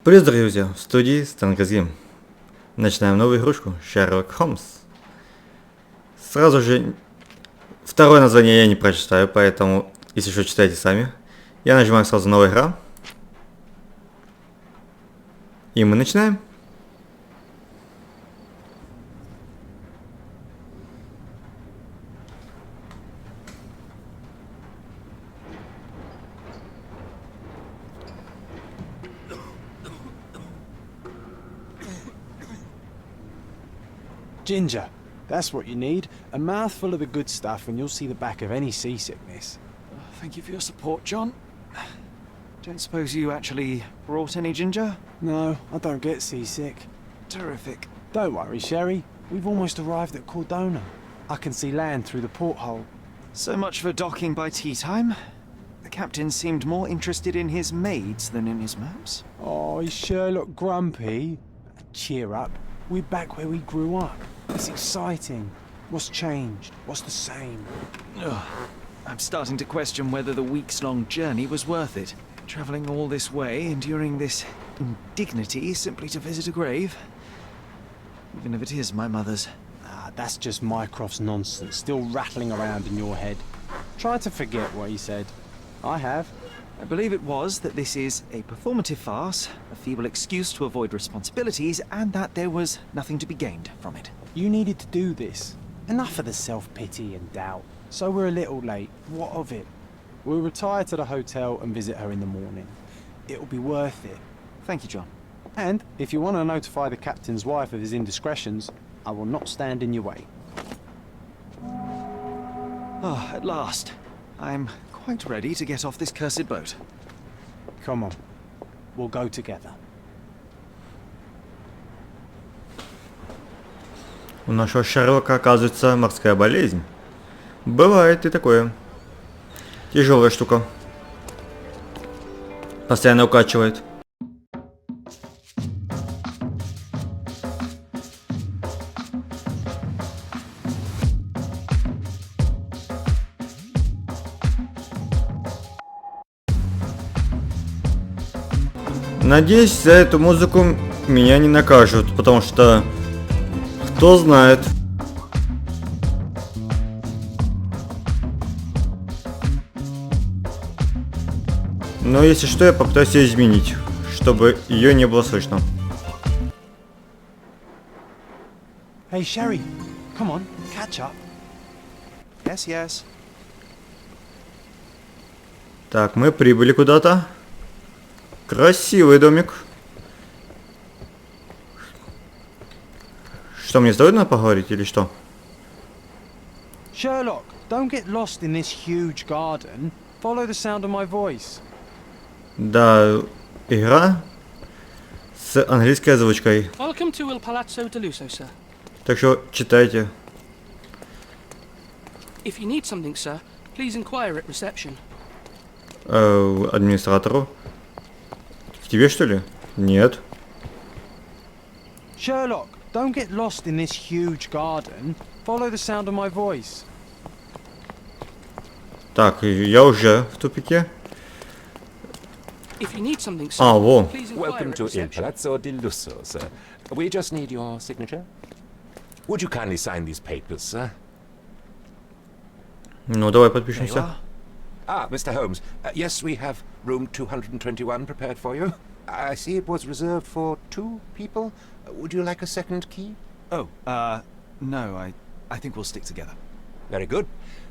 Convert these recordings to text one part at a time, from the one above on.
Привет, дорогие друзья! В студии Станкозгейм. Начинаем новую игрушку Шерлок Холмс. Сразу же второе название я не прочитаю, поэтому, если что, читайте сами. Я нажимаю сразу «Новая игра». И мы начинаем. Ginger, that's what you need. A mouthful of the good stuff and you'll see the back of any seasickness. Thank you for your support, John. Don't suppose you actually brought any ginger? No, I don't get seasick. Terrific. Don't worry, Sherry. We've almost arrived at Cordona. I can see land through the porthole. So much for docking by tea time. The captain seemed more interested in his maids than in his maps. Oh, is Sherlock grumpy? Cheer up. We're back where we grew up. It's exciting. What's changed? What's the same? Ugh. I'm starting to question whether the weeks-long journey was worth it. Travelling all this way, enduring this indignity simply to visit a grave. Even if it is my mother's. Ah, that's just Mycroft's nonsense, still rattling around in your head. Try to forget what he said. I have. I believe it was that this is a performative farce, a feeble excuse to avoid responsibilities, and that there was nothing to be gained from it. You needed to do this. Enough of the self-pity and doubt. So we're a little late. What of it? We'll retire to the hotel and visit her in the morning. It'll be worth it. Thank you, John. And if you want to notify the captain's wife of his indiscretions, I will not stand in your way. Ah, at last. I'm quite ready to get off this cursed boat. Come on. We'll go together. У нашего Шерлока, оказывается, морская болезнь. Бывает и такое. Тяжелая штука. Постоянно укачивает. Надеюсь, за эту музыку меня не накажут, потому что кто знает. Но если что, я попытаюсь ее изменить, чтобы ее не было слышно. Hey, Sherry. Come on, catch up. Yes, yes. Так, мы прибыли куда-то. Красивый домик. Что, мне с тобой надо поговорить или что? Sherlock, don't get lost in this huge garden. Follow the sound of my voice. Да, игра с английской озвучкой. Welcome to Il Palazzo de Lusso, sir. Так что читайте. If you need something, sir, please inquire at reception. Администратору. К тебе, что ли? Нет. Sherlock, don't get lost in this huge garden. Follow the sound of my voice. Так, я уже в тупике. If you need something, sir, Во. please inquire Welcome at to Il reception. Palazzo di Lusso, sir. We just need your signature. Would you kindly sign these papers, sir? Ну, давай There you подпишемся. are. Ah, Mr. Holmes. Yes, we have room 221 prepared for you. I see it was reserved for 2 people. Would you like a second key? Oh, no, I think we'll stick together. Very good.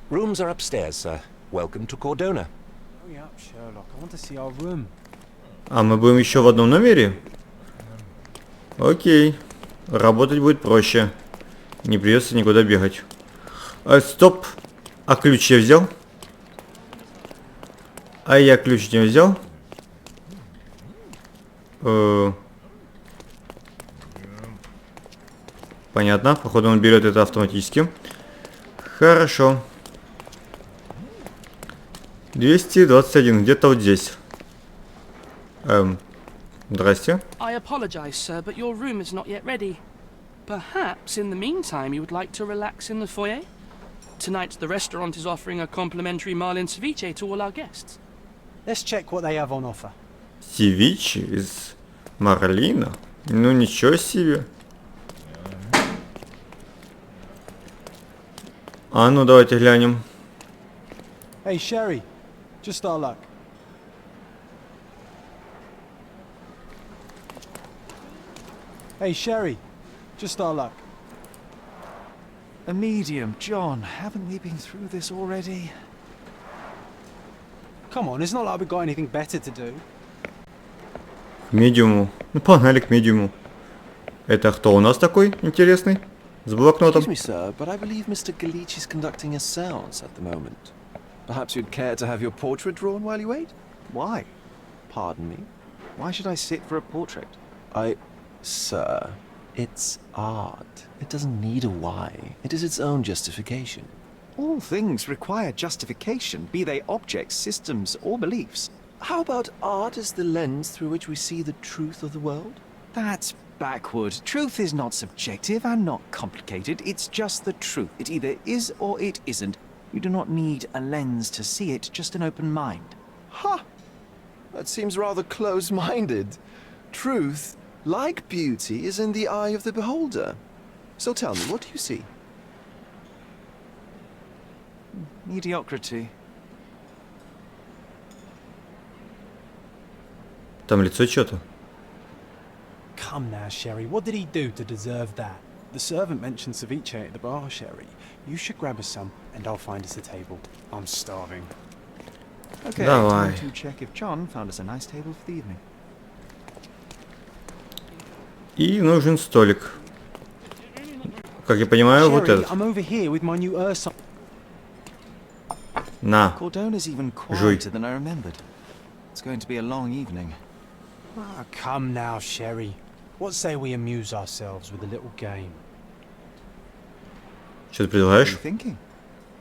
Rooms are upstairs, sir. Welcome to Cordona. Hurry up, Sherlock. I want to see our room. А мы будем еще в одном номере? Окей. Работать будет проще. Не придется никуда бегать. Стоп. А ключ я взял? А я ключ не взял? Понятно. Походу он берет это автоматически. Хорошо. 221. Где-то вот здесь. Здрасте. I apologize, sir, but your room is not yet ready. Perhaps, in the meantime, you would like to relax in the foyer? Tonight, the restaurant is offering a complimentary marlin ceviche to all our guests. Let's check what they have on offer. Ceviche is Марлина? Ну ничего себе. А ну давайте глянем. Hey, Sherry, just our luck. Hey, Sherry, just our luck. A medium, John. Haven't we been through this already? Come on, it's not like we've got anything better to do. К медиуму. Ну погнали к медиуму. Это кто у нас такой интересный? С блокнотом. Excuse me, sir, but I believe Mr. Galich is conducting a séance at the moment. Perhaps you'd care to have your portrait drawn while you wait? Why? Pardon me? Why should I sit for a portrait? Sir, it's art. It doesn't need a why. It is its own justification. All things require justification, be they objects, systems, or beliefs. How about art as the lens through which we see the truth of the world? That's backward. Truth is not subjective and not complicated. It's just the truth. It either is or it isn't. You do not need a lens to see it, just an open mind. Ha! That seems rather close-minded. Truth, like beauty, is in the eye of the beholder. So tell me, what do you see? Mediocrity. Там лицо что-то. Come now, Sherry, what did he do to deserve that? The servant mentioned ceviche at the bar, Sherry. You should grab us some, and I'll find us a table. I'm starving. Okay, Давай. time to check if John found us a nice table for the evening. И нужен столик. Как я понимаю, вот Sherry, этот. I'm over here with my new Ursa. На. Cordona's even Жуй. quieter than I remembered. It's going to be a long evening. Ah, come now, Sherry. What say we amuse ourselves with a little game? Что ты What are you предлагаешь? thinking?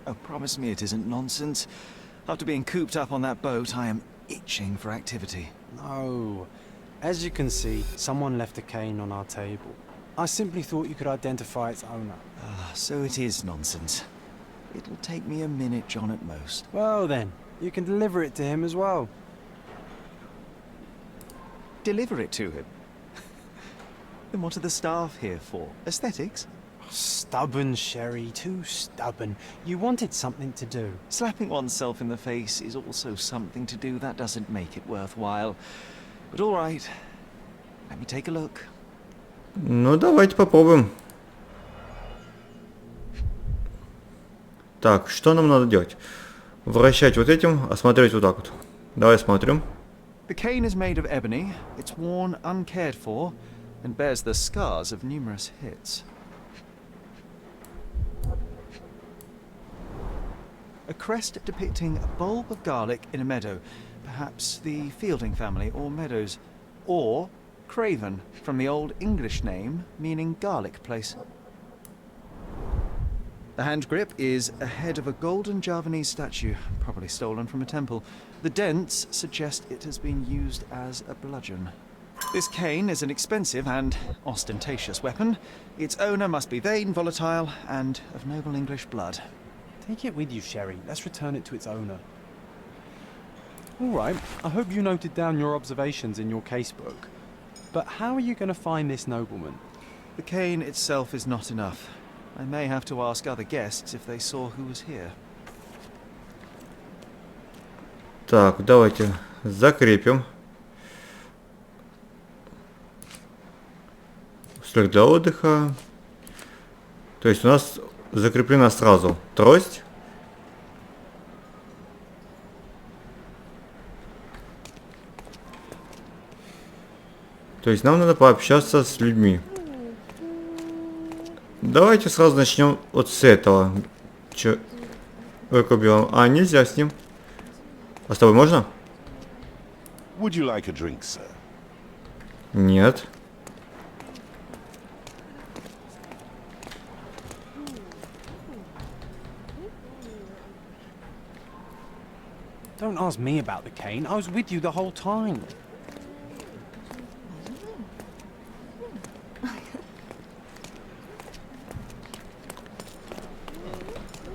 Oh, promise me it isn't nonsense. After being cooped up on that boat, I am itching for activity. No. As you can see, someone left a cane on our table. I simply thought you could identify its owner. Ah, so it is nonsense. It'll take me a minute, John, at most. Well then, you can deliver it to him as well. Deliver it to him. Then what are the staff here for? Aesthetics? Stubborn, Sherry, too stubborn. You wanted something to do. Slapping oneself in the face is also something to do. That doesn't make it worthwhile. But all right. Let me take a look. Ну, давайте попробуем. Так, что нам надо делать? Вращать вот этим, а смотреть вот так вот. Давай смотрим. The cane is made of ebony. It's worn uncared for and bears the scars of numerous hits. A crest depicting a bulb of garlic in a meadow, perhaps the Fielding family or Meadows, or Craven, from the Old English name meaning garlic place. The hand grip is a head of a golden Javanese statue, probably stolen from a temple. The dents suggest it has been used as a bludgeon. This cane is an expensive and ostentatious weapon. Its owner must be vain, volatile, and of noble English blood. Take it with you, Sherry. Let's return it to its owner. All right, I hope you noted down your observations in your casebook. But how are you going to find this nobleman? The cane itself is not enough. I may have to ask other guests if they saw who was here. Так, давайте закрепим. Столик для отдыха. То есть у нас закреплена сразу трость. То есть нам надо пообщаться с людьми. Давайте сразу начнем вот с этого. А, нельзя с ним. А с тобой можно? Would you like a drink, sir? Нет. Don't ask me about the cane. I was with you the whole time.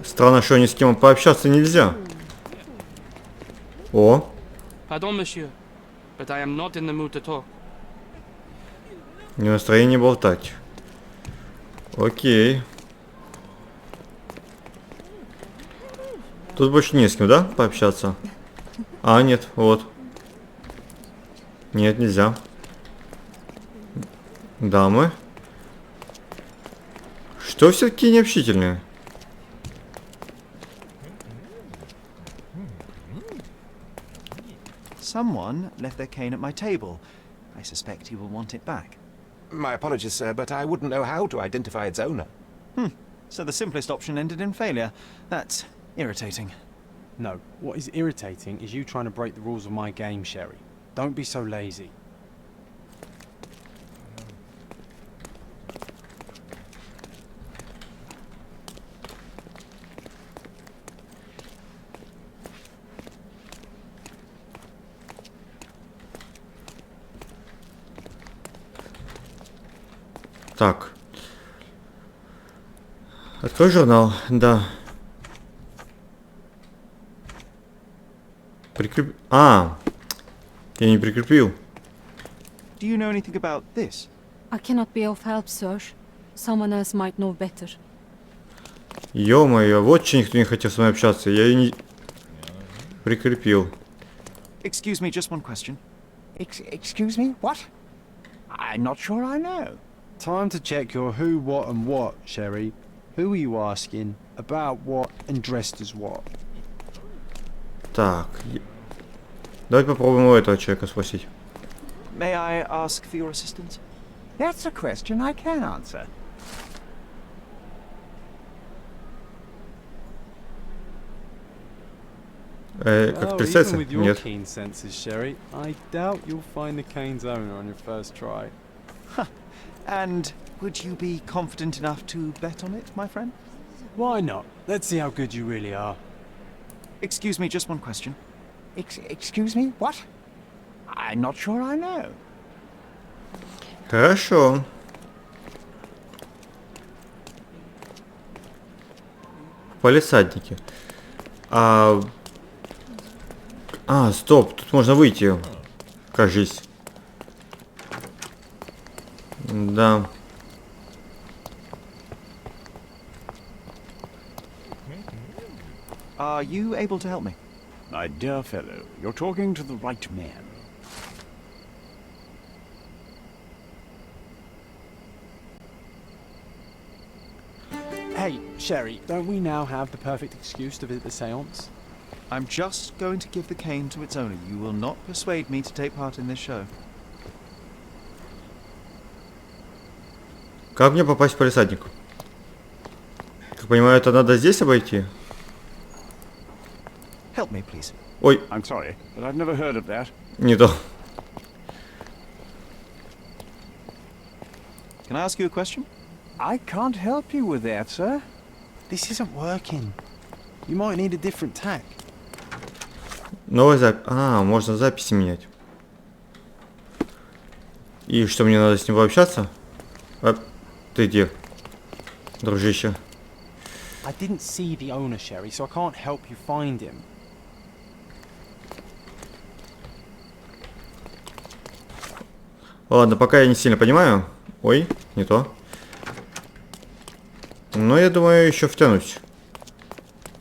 Странно, что ни с кем пообщаться нельзя. О, Pardon, monsieur, but I am not in the mood to talk. Не настроение болтать. Окей. Тут больше не с кем, да, пообщаться? А, нет, вот. Нет, нельзя. Дамы. Что все такие необщительные? Someone left their cane at my table. I suspect he will want it back. My apologies, sir, but I wouldn't know how to identify its owner. So the simplest option ended in failure. That's irritating. No, what is irritating is you trying to break the rules of my game, Sherry. Don't be so lazy. Так. Открой журнал, да. Прикреп... А, я не прикрепил. Do you know anything about this? I cannot be of help, sir. Someone else might know better. Ё-моё, вот че никто не хотел с вами общаться. Я и не прикрепил. Excuse me, just one question. Excuse me? What? I'm not sure I know. Time to check your who, what and what, Sherry. Who are you asking? About what and dressed as what? Так. Давайте попробуем у этого человека спросить. May I ask for your assistance? That's a question I can answer. Как Oh, представиться? even with your Нет. keen senses, Sherry, I doubt you'll find the cane's owner on your first try. And would you be confident enough to bet on it, my friend? Why not? Let's see how good you really are. Excuse me, just one question. Excuse me? What? I'm not sure I know. Хорошо. Палисадники. Стоп, тут можно выйти. Кажись. Да. Are you able to help me? My dear fellow, you're talking to the right man. Hey, Sherry, don't we now have the perfect excuse to visit the seance? I'm just going to give the cane to its owner. You will not persuade me to take part in this show. Как мне попасть в палисадник? Как понимаю, это надо здесь обойти? Help me, please. Ой, I'm sorry, but I've never heard of that. не то. Can I ask you a question? I can't help you with that, sir. This isn't working. You might need a different tack. Новая запись. Можно записи менять. И что, мне надо с ним пообщаться? Ты где, дружище? I didn't see the owner, Sherry, so I can't help you find him. Ладно, пока я не сильно понимаю. Ой, не то. Но я думаю, еще втянусь.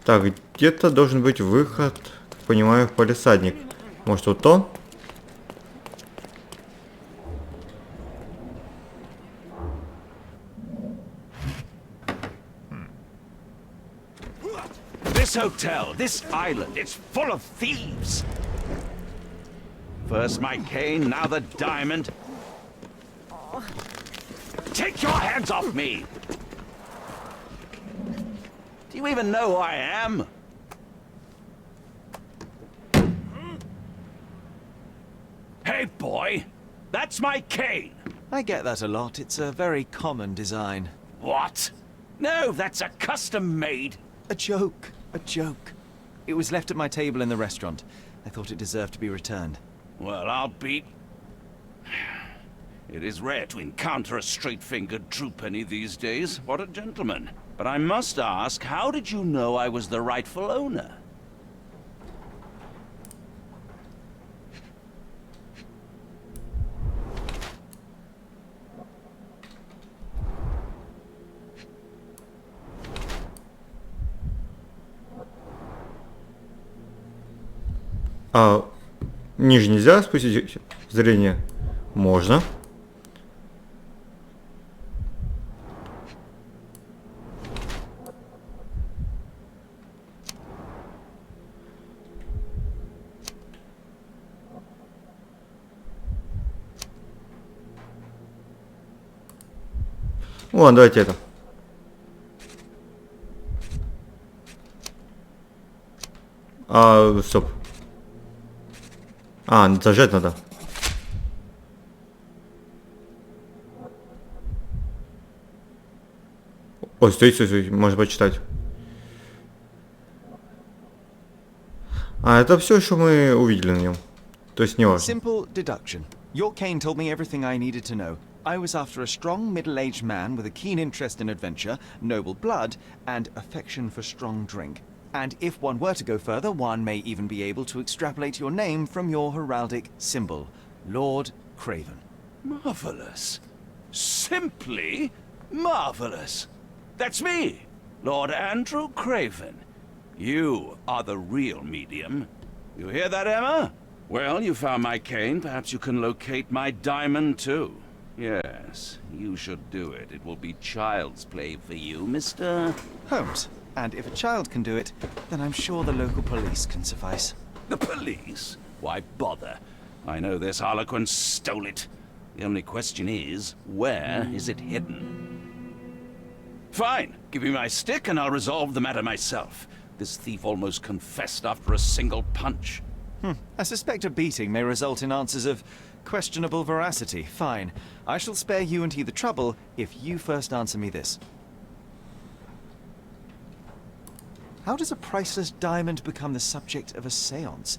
Так, где-то должен быть выход, как понимаю, в палисадник. Может, вот то? This hotel, this island, it's full of thieves. First my cane, now the diamond. Take your hands off me! Do you even know who I am? Hey, boy! That's my cane! I get that a lot. It's a very common design. What? No, that's a custom-made. A joke. A joke. It was left at my table in the restaurant. I thought it deserved to be returned. Well, I'll be... It is rare to encounter a straight-fingered true penny these days. What a gentleman. But I must ask, how did you know I was the rightful owner? А ниже нельзя спустить зрение? Можно. Ладно, давайте это. Стоп. Зажать надо. Ой, стой, можно почитать. Это все, что мы увидели на нем. То есть не важно. Simple deduction. Your cane told me everything I needed to know. I was after a strong middle-aged man with a keen interest in adventure, noble blood, and affection for strong drink. And if one were to go further, one may even be able to extrapolate your name from your heraldic symbol, Lord Craven. Marvelous. Simply marvelous. That's me, Lord Andrew Craven. You are the real medium. You hear that, Emma? Well, you found my cane. Perhaps you can locate my diamond, too. Yes, you should do it. It will be child's play for you, Mr. Holmes. And if a child can do it, then I'm sure the local police can suffice. The police? Why bother? I know this harlequin stole it. The only question is, where is it hidden? Fine. Give me my stick and I'll resolve the matter myself. This thief almost confessed after a single punch. I suspect a beating may result in answers of questionable veracity. Fine. I shall spare you and he the trouble if you first answer me this. How does a priceless diamond become the subject of a séance?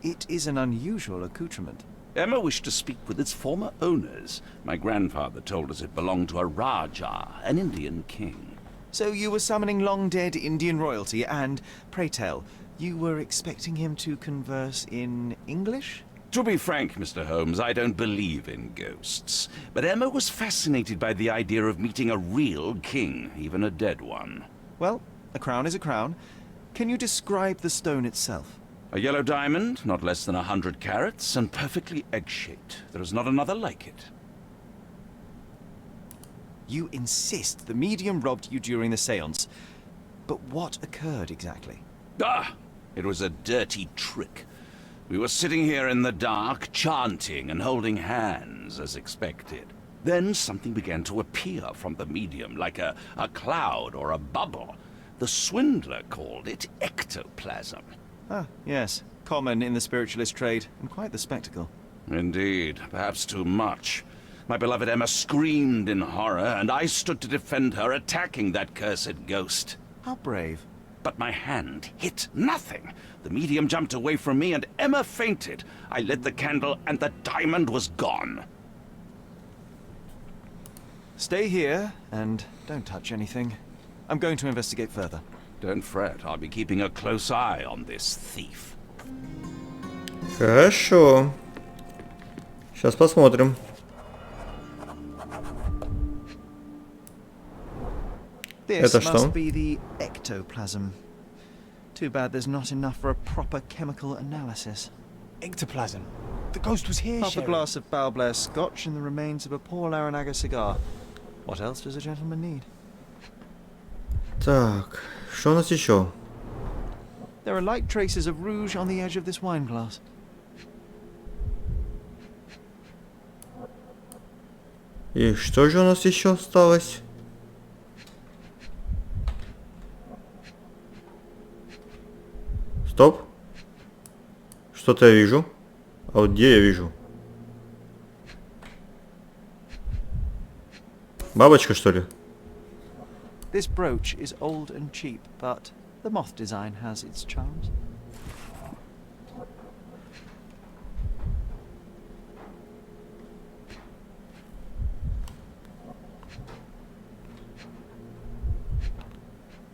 It is an unusual accoutrement. Emma wished to speak with its former owners. My grandfather told us it belonged to a Rajah, an Indian king. So you were summoning long-dead Indian royalty and, pray tell, you were expecting him to converse in English? To be frank, Mr. Holmes, I don't believe in ghosts. But Emma was fascinated by the idea of meeting a real king, even a dead one. Well, a crown is a crown. Can you describe the stone itself? A yellow diamond, not less than 100 carats, and perfectly egg-shaped. There is not another like it. You insist the medium robbed you during the séance. But what occurred exactly? It was a dirty trick. We were sitting here in the dark, chanting and holding hands, as expected. Then something began to appear from the medium, like a cloud or a bubble. The swindler called it ectoplasm. Yes. Common in the spiritualist trade, and quite the spectacle. Indeed, perhaps too much. My beloved Emma screamed in horror, and I stood to defend her, attacking that cursed ghost. How brave. But my hand hit nothing. The medium jumped away from me, and Emma fainted. I lit the candle, and the diamond was gone. Stay here, and don't touch anything. I'm going to investigate further. Don't fret, I'll be keeping a close eye on this thief. Хорошо. Сейчас посмотрим. This Это что? must be the ectoplasm. Too bad there's not enough for a proper chemical analysis. Ectoplasm. The ghost was here, Half a Sheriff. glass of Balblair scotch and the remains of a poor Laranaga cigar. What else does a gentleman need? Так, что у нас еще? There are light traces of rouge on the edge of this wine glass. И что же у нас еще осталось? Стоп. Что-то я вижу. А вот где я вижу? Бабочка, что ли? This brooch is old and cheap, but the moth design has its charms.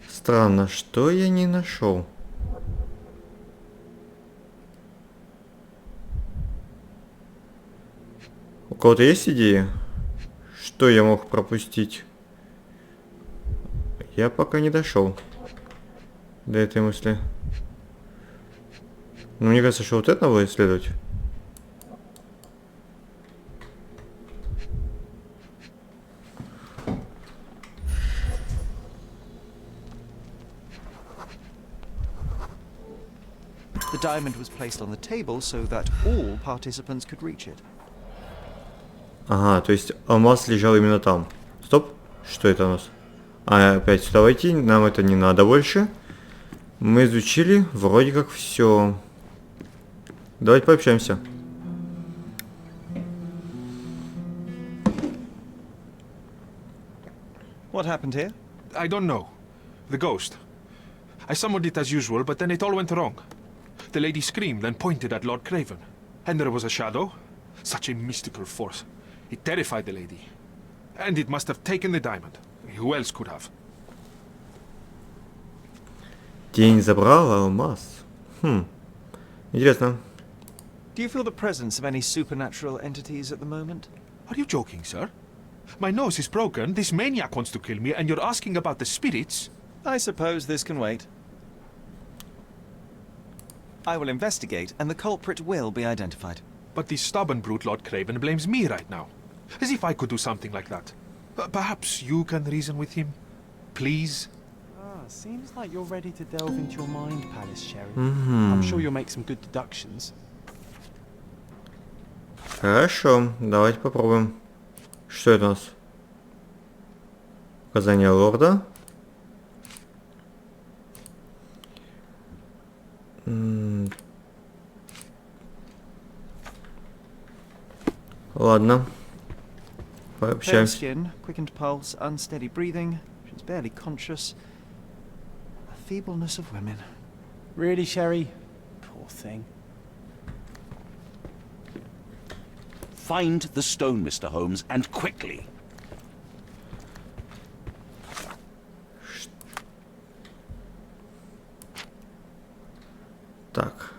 Странно, что я не нашел? У кого-то есть идеи? Что я мог пропустить? Я пока не дошел до этой мысли. Ну, мне кажется, что вот это надо исследовать. The diamond was placed on the table so that all participants could reach it. Ага, то есть алмаз лежал именно там. Стоп, что это у нас? А, опять сюда войти, нам это не надо больше. Мы изучили вроде как все. Давайте пообщаемся. What happened here? I don't know. The ghost. I summoned it as usual, but then it all went wrong. The lady screamed and pointed at Lord Craven. And there was a shadow. Such a mystical force. It terrified the lady. And it must have taken the diamond. Who else could have? Тень забрала алмаз. Интересно. Do you feel the presence of any supernatural entities at the moment? Are you joking, sir? My nose is broken, this maniac wants to kill me, and you're asking about the spirits? I suppose this can wait. I will investigate, and the culprit will be identified. But this stubborn brute Lord Craven blames me right now. As if I could do something like that. Perhaps you can reason with him? Please? Seems like you're ready to delve into your mind palace, Sherry. I'm sure you'll make some good deductions. Хорошо, давайте попробуем. Что это у нас? Указание лорда. Ладно. Pale Пообщаемся. skin, quickened pulse, unsteady breathing. She's barely conscious. The feebleness of women. Really, Sherry? Poor thing. Find the stone, Mr. Holmes, and quickly. Так.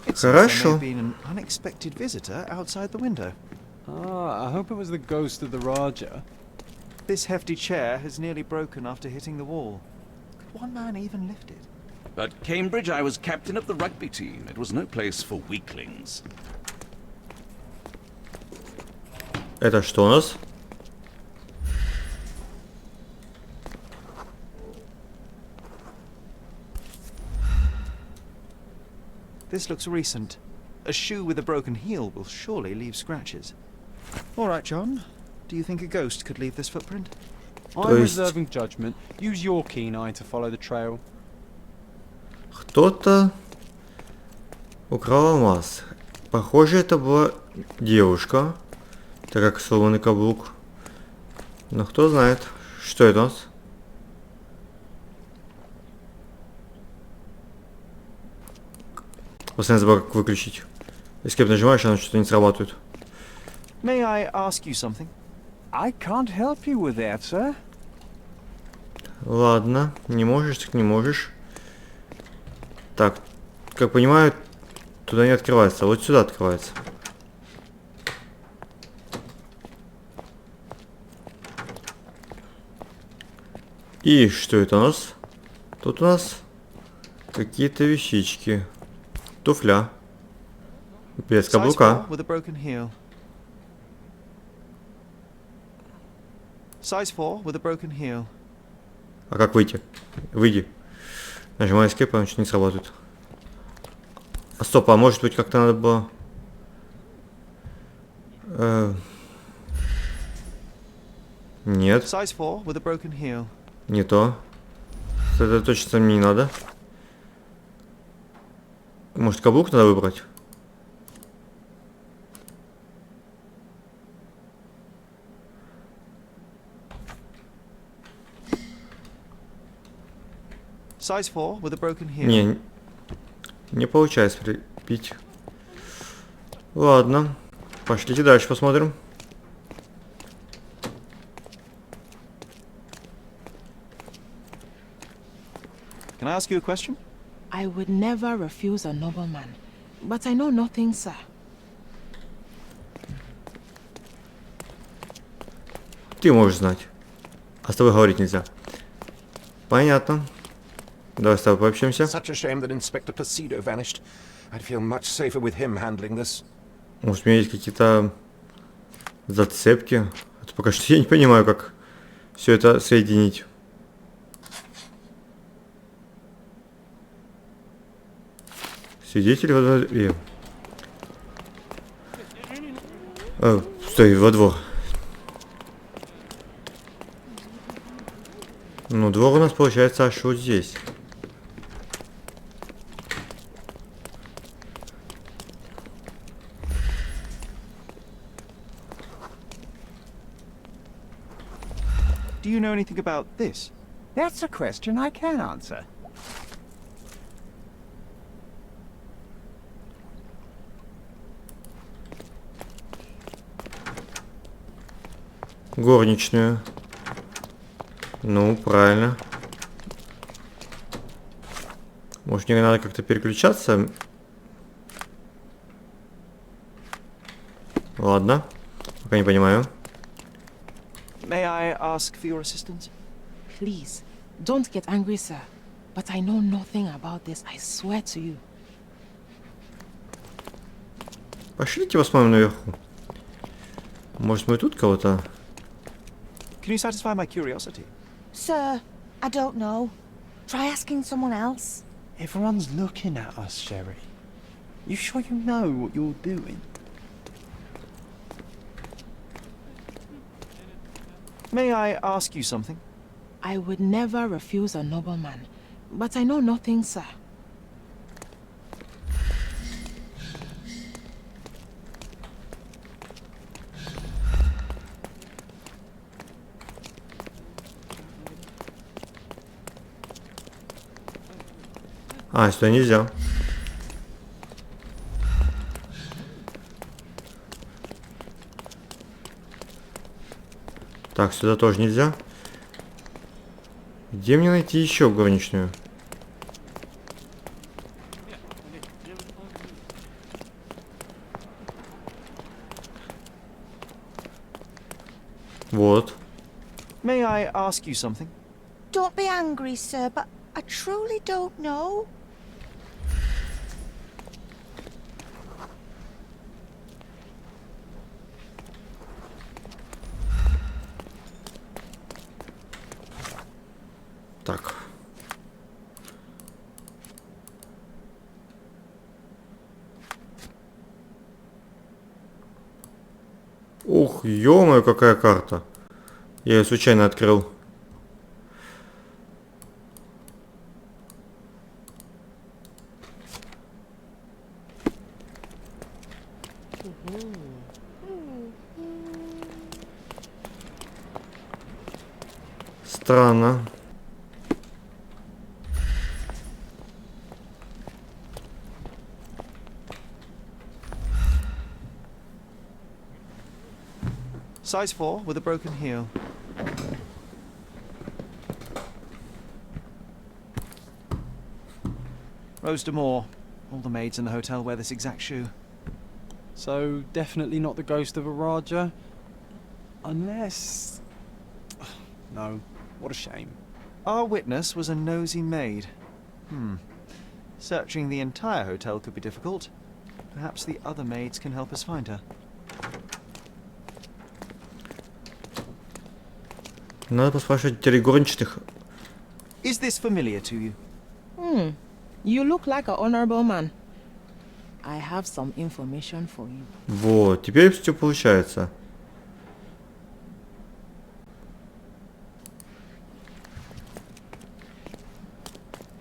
It seems there may Хорошо. have been an unexpected visitor outside the window. I hope it was the ghost of the Raja. This hefty chair has nearly broken after hitting the wall. Could one man even lift it? At Cambridge, I was captain of the rugby team. It was no place for weaklings. Это что у нас? This looks recent. A shoe with a broken heel will surely leave scratches. All right, John. Do you think a ghost could leave this footprint? I'm reserving judgment. Use your keen eye to follow the trail. Кто-то украл алмаз. Похоже, это была девушка. Так как сломанный каблук. Но кто знает, что это у нас? Постоянно забыл, как выключить. Escape нажимаешь, оно что-то не срабатывает. May I ask you something? I can't help you with that, sir. Ладно, не можешь, так не можешь. Так, как понимаю, туда не открывается, а вот сюда открывается. И что это у нас? Тут у нас какие-то вещички. Туфля. Без Size каблука. 4 with a broken heel. Size 4 with a broken heel. А как выйти? Выйди. Нажимаю Escape, а он что-то не срабатывает. А стоп, а может быть как-то надо было... Нет, Size 4 with a broken heel. не то. Это точно мне не надо. Может каблук надо выбрать? Size 4 with a broken heel. Не, Не получается припить. Ладно. Пошлите дальше посмотрим. Can I ask you a question? I would never refuse a nobleman, but I know nothing, sir. Ты можешь знать. А с тобой говорить нельзя. Понятно. Давай с тобой пообщаемся. Such a shame that Inspector Placido vanished. I'd feel much safer with him handling this. Может, у меня есть какие-то зацепки? Это пока что я не понимаю, как все это соединить. Свидетель во дворе. Стой, во двор. Ну, двор у нас получается аж вот здесь. Do you know anything about this? That's a question I can answer. Горничную. Ну, правильно. Может, мне надо как-то переключаться? Ладно. Пока не понимаю. May I ask for your assistance? Please, don't get angry, sir. But I know nothing about this, I swear to you. Пошлите посмотрим наверху. Может, мы тут кого-то... Can you satisfy my curiosity? Sir, I don't know. Try asking someone else. Everyone's looking at us, Sherry. You sure you know what you're doing? May I ask you something? I would never refuse a nobleman, but I know nothing, sir. А, сюда нельзя. Так, сюда тоже нельзя. Где мне найти еще горничную? Вот. May I ask you something? Don't be angry, sir, but I truly don't know. Так. Ух, ё-моё, какая карта. Я ее случайно открыл. Странно. Size 4 with a broken heel. Rose D'Amour. All the maids in the hotel wear this exact shoe. So, definitely not the ghost of a Raja? Unless... No, what a shame. Our witness was a nosy maid. Searching the entire hotel could be difficult. Perhaps the other maids can help us find her. Надо поспрашивать горничных. Is this familiar to you? You look like an honorable man. I have some information for you. Вот, теперь все получается.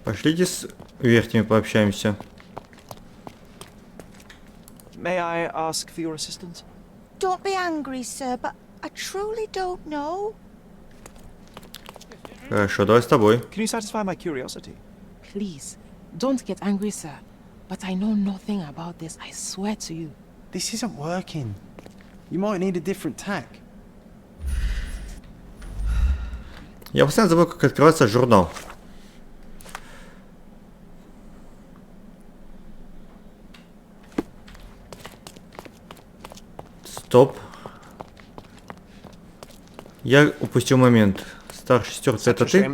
Пошлите с верхними пообщаемся. May I ask for your assistance? Don't be angry, sir, but I truly don't know. Хорошо, давай с тобой. Can you satisfy my curiosity? Please, don't get angry, sir. but I know nothing about this, I swear to you. This isn't working. You might need a different tack. Я постоянно забыл, как открывается журнал. Стоп. Я упустил момент. Старший стерт, это ты?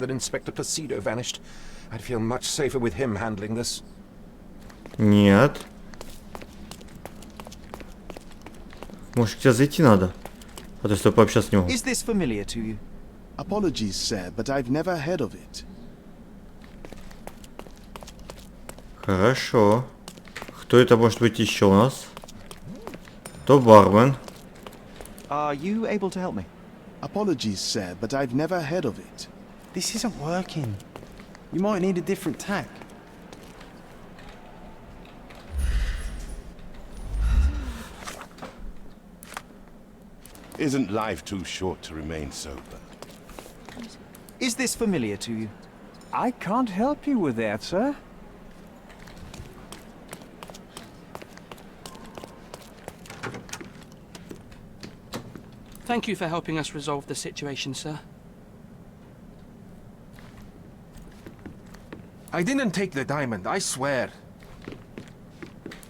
Нет. Может, к тебе зайти надо? А то что пообщаться с ним. Is this familiar to you? Apologies, sir, but I've never heard of it. Хорошо. Кто это может быть еще у нас? То бармен. Are you able to help me? Apologies, sir, but I've never heard of it. This isn't working. You might need a different tack. Isn't life too short to remain sober? Is this familiar to you? I can't help you with that, sir. Thank you for helping us resolve the situation, sir. I didn't take the diamond, I swear.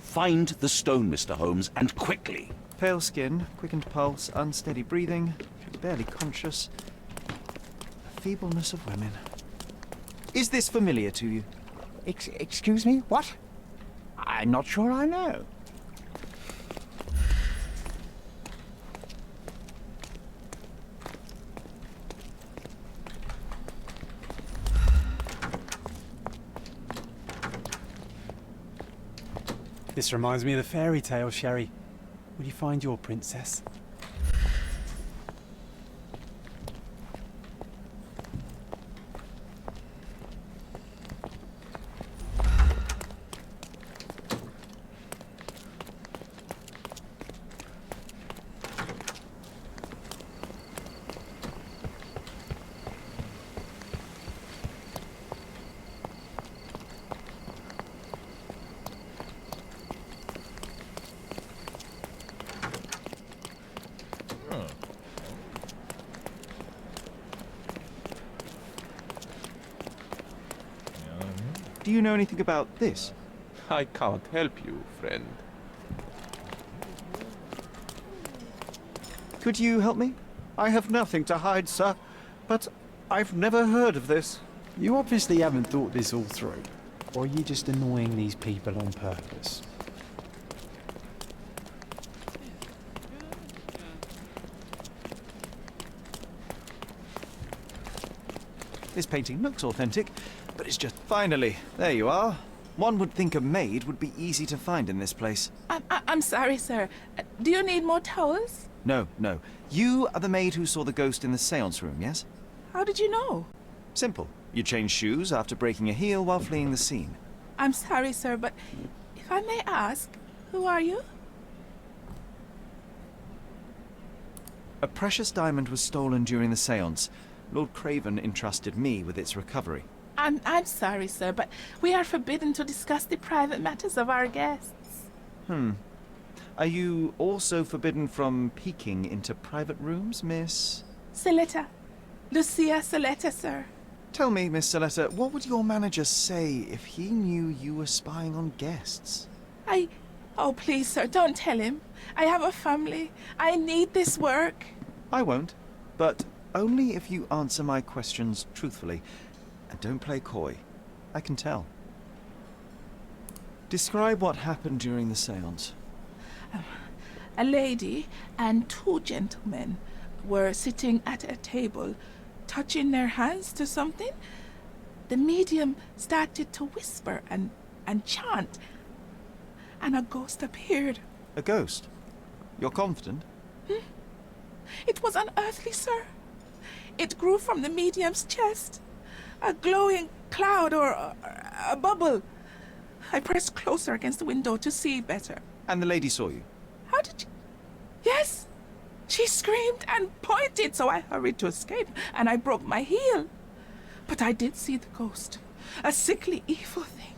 Find the stone, Mr. Holmes, and quickly. Pale skin, quickened pulse, unsteady breathing, barely conscious. The feebleness of women. Is this familiar to you? Excuse me? What? I'm not sure I know. This reminds me of the fairy tale, Sherry. Will you find your princess? Do you know anything about this? I can't help you, friend. Could you help me? I have nothing to hide, sir, but I've never heard of this. You obviously haven't thought this all through. Or are you just annoying these people on purpose? This painting looks authentic, but it's just... Finally, there you are. One would think a maid would be easy to find in this place. I'm sorry, sir. Do you need more towels? No, no. You are the maid who saw the ghost in the seance room, yes? How did you know? Simple. You changed shoes after breaking a heel while fleeing the scene. I'm sorry, sir, but if I may ask, who are you? A precious diamond was stolen during the seance. Lord Craven entrusted me with its recovery. I'm sorry, sir, but we are forbidden to discuss the private matters of our guests. Are you also forbidden from peeking into private rooms, Miss... Saletta. Lucia Saletta, sir. Tell me, Miss Saletta, what would your manager say if he knew you were spying on guests? Oh, please, sir, don't tell him. I have a family. I need this work. I won't, but only if you answer my questions truthfully. And don't play coy. I can tell. Describe what happened during the seance. A lady and two gentlemen were sitting at a table, touching their hands to something. The medium started to whisper and chant, and a ghost appeared. A ghost? You're confident? It was unearthly, sir. It grew from the medium's chest. A glowing cloud or a bubble. I pressed closer against the window to see better. And the lady saw you? How did you... Yes! She screamed and pointed, so I hurried to escape, and I broke my heel. But I did see the ghost. A sickly, evil thing.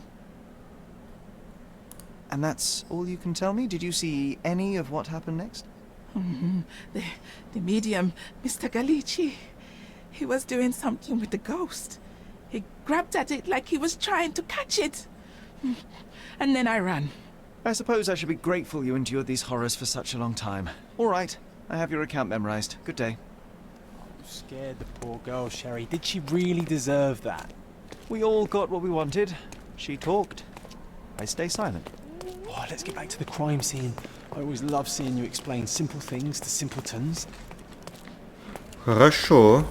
And that's all you can tell me? Did you see any of what happened next? The medium, Mr. Galici, he was doing something with the ghost. He grabbed at it like he was trying to catch it. And then I ran. I suppose I should be grateful you endured these horrors for such a long time. All right, I have your account memorized. Good day. You scared the poor girl, Sherry. Did she really deserve that? We all got what we wanted. She talked. I stay silent. Oh, let's get back to the crime scene. I always love seeing you explain simple things to simpletons. Хорошо.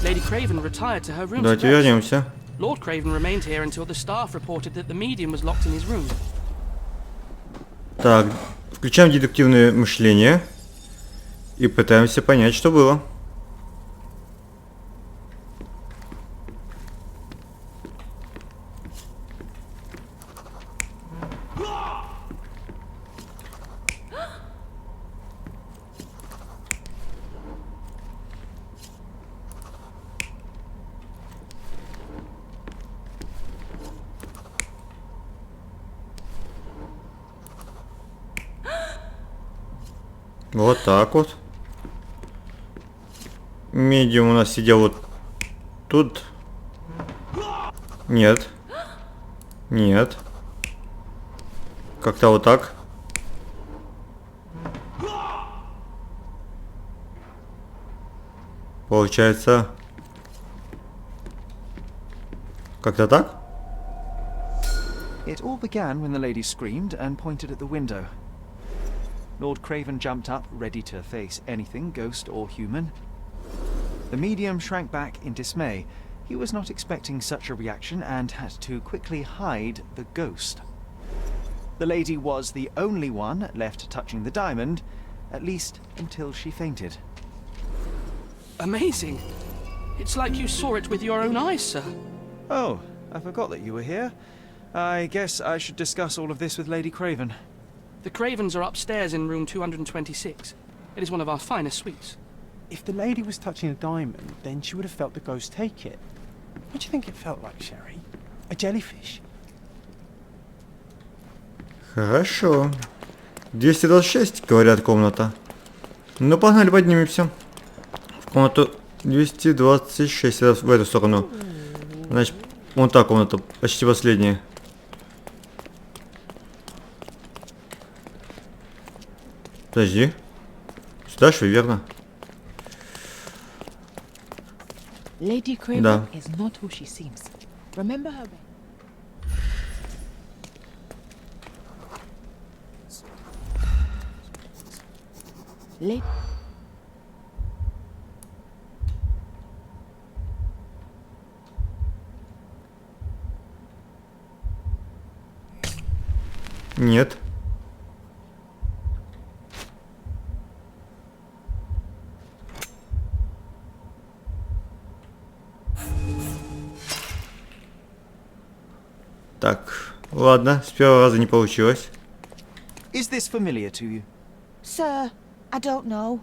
Lady Craven retired to her room. Давайте вернемся. Lord Craven remained here until the staff reported that the medium was locked in his room. Так, включаем дедуктивное мышление и пытаемся понять, что было. Вот так вот. Медиум у нас сидел вот тут. Нет. Нет. Как-то вот так. Получается. Как-то так? It all began when the lady screamed and pointed at the window. Lord Craven jumped up, ready to face anything, ghost or human. The medium shrank back in dismay. He was not expecting such a reaction and had to quickly hide the ghost. The lady was the only one left touching the diamond, at least until she fainted. Amazing. It's like you saw it with your own eyes, sir. Oh, I forgot that you were here. I guess I should discuss all of this with Lady Craven. The Cravens are upstairs in room 226. It is one of our finest suites. If the lady was touching a diamond, then she would have felt the ghost take it. What do you think it felt like, Sherry? A jellyfish? Хорошо. 226, говорят, комната. Ну, погнали, поднимемся. В комнату 226, в эту сторону. Значит, вон та комната, почти последняя. Подожди. Сюда шли, верно? Lady Craven Да. is not who she seems. Remember her. Lady. Нет. Так, ладно, с первого раза не получилось. Is this familiar to you? Sir, I don't know.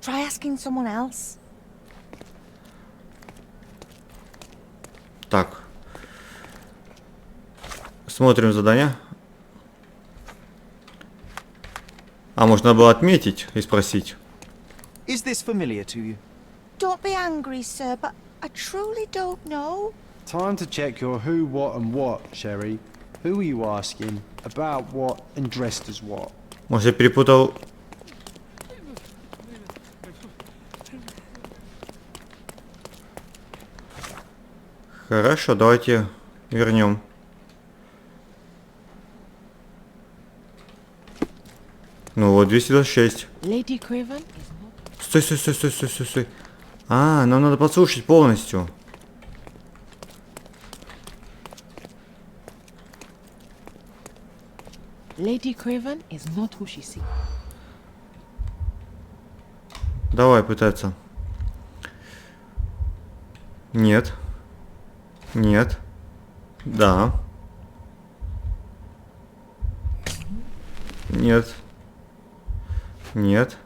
Try asking someone else. Так. Смотрим задание. А можно было отметить и спросить. Is this familiar to you? Don't be angry, sir, but I truly don't know. Time to check your who, what and what, Sherry. Who are you asking? About what and dressed as what? Может, я перепутал. Хорошо, давайте вернем. Ну вот, 226. Lady Craven is Стой, стой, стой, стой, стой, стой, стой. А, нам надо послушать полностью. Lady Craven is not who she seems. Давай пытаться. Нет. Нет. Да. Нет. Нет.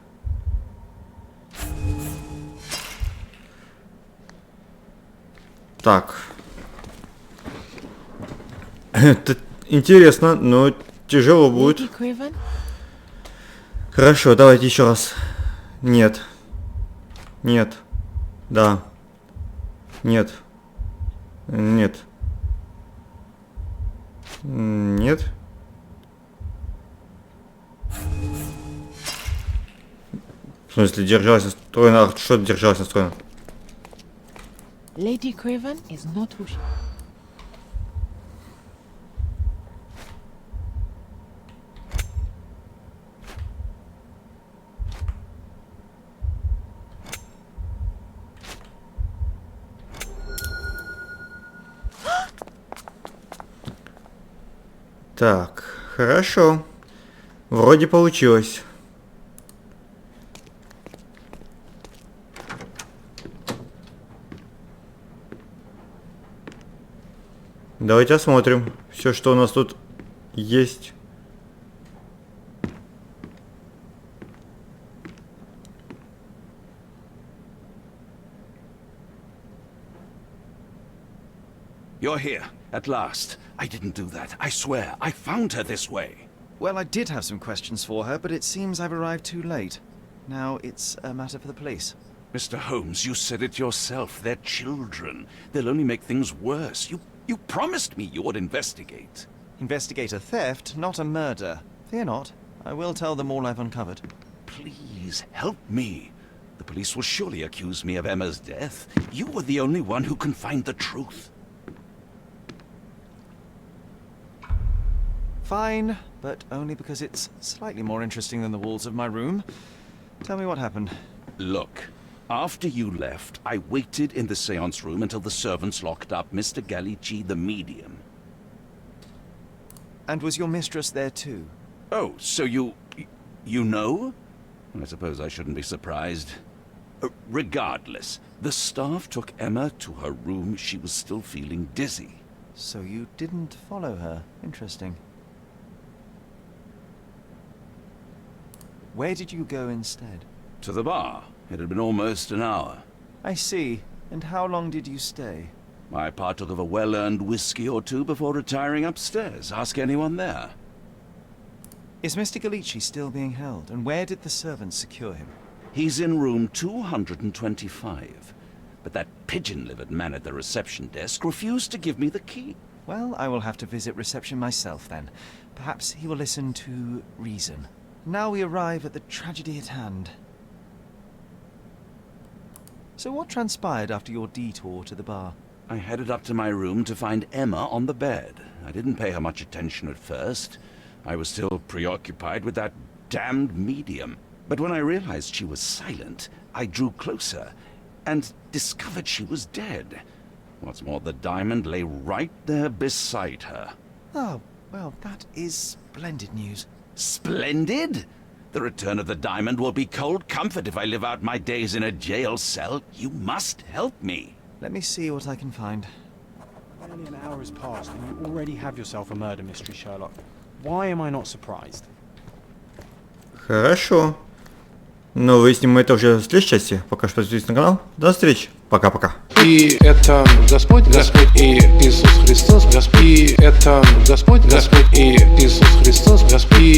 Так. Это интересно, но тяжело будет. Lady Craven? Хорошо, давайте еще раз. Нет. Нет. Да. Нет. Нет. Нет. В смысле, держалась настроена? А что держалась настроена? Lady Craven is not who she... Так, хорошо. Вроде получилось. Давайте осмотрим все, что у нас тут есть. You're here, at last. I didn't do that. I swear. I found her this way. Well, I did have some questions for her, but it seems I've arrived too late. Now it's a matter for the police. Mr. Holmes, you said it yourself. They're children. They'll only make things worse. You promised me you would investigate. Investigate a theft, not a murder. Fear not. I will tell them all I've uncovered. Please, help me. The police will surely accuse me of Emma's death. You are the only one who can find the truth. Fine, but only because it's slightly more interesting than the walls of my room. Tell me what happened. Look, after you left, I waited in the seance room until the servants locked up Mr. Gallici, the medium. And was your mistress there too? Oh, so you know? I suppose I shouldn't be surprised. Regardless, the staff took Emma to her room. She was still feeling dizzy. So you didn't follow her. Interesting. Where did you go instead? To the bar. It had been almost an hour. I see. And how long did you stay? I partook of a well-earned whiskey or two before retiring upstairs. Ask anyone there. Is Mr. Gallici still being held? And where did the servants secure him? He's in room 225. But that pigeon-livered man at the reception desk refused to give me the key. Well, I will have to visit reception myself then. Perhaps he will listen to reason. Now we arrive at the tragedy at hand. So what transpired after your detour to the bar? I headed up to my room to find Emma on the bed. I didn't pay her much attention at first. I was still preoccupied with that damned medium. But when I realized she was silent, I drew closer and discovered she was dead. What's more, the diamond lay right there beside her. Oh, well, that is splendid news. Splendid? The return of the diamond will be cold comfort if I live out my days in a jail cell. You must help me. Let me see what I can find. Barely an hour has passed and you already have yourself a murder mystery, Sherlock. Why am I not surprised? Хорошо. Но выясним мы это уже в следующей части. Пока что подписывайтесь на канал. До встречи. Пока-пока. И это Господь и Иисус Христос, Господь. И это Господь и Иисус Христос, Господь.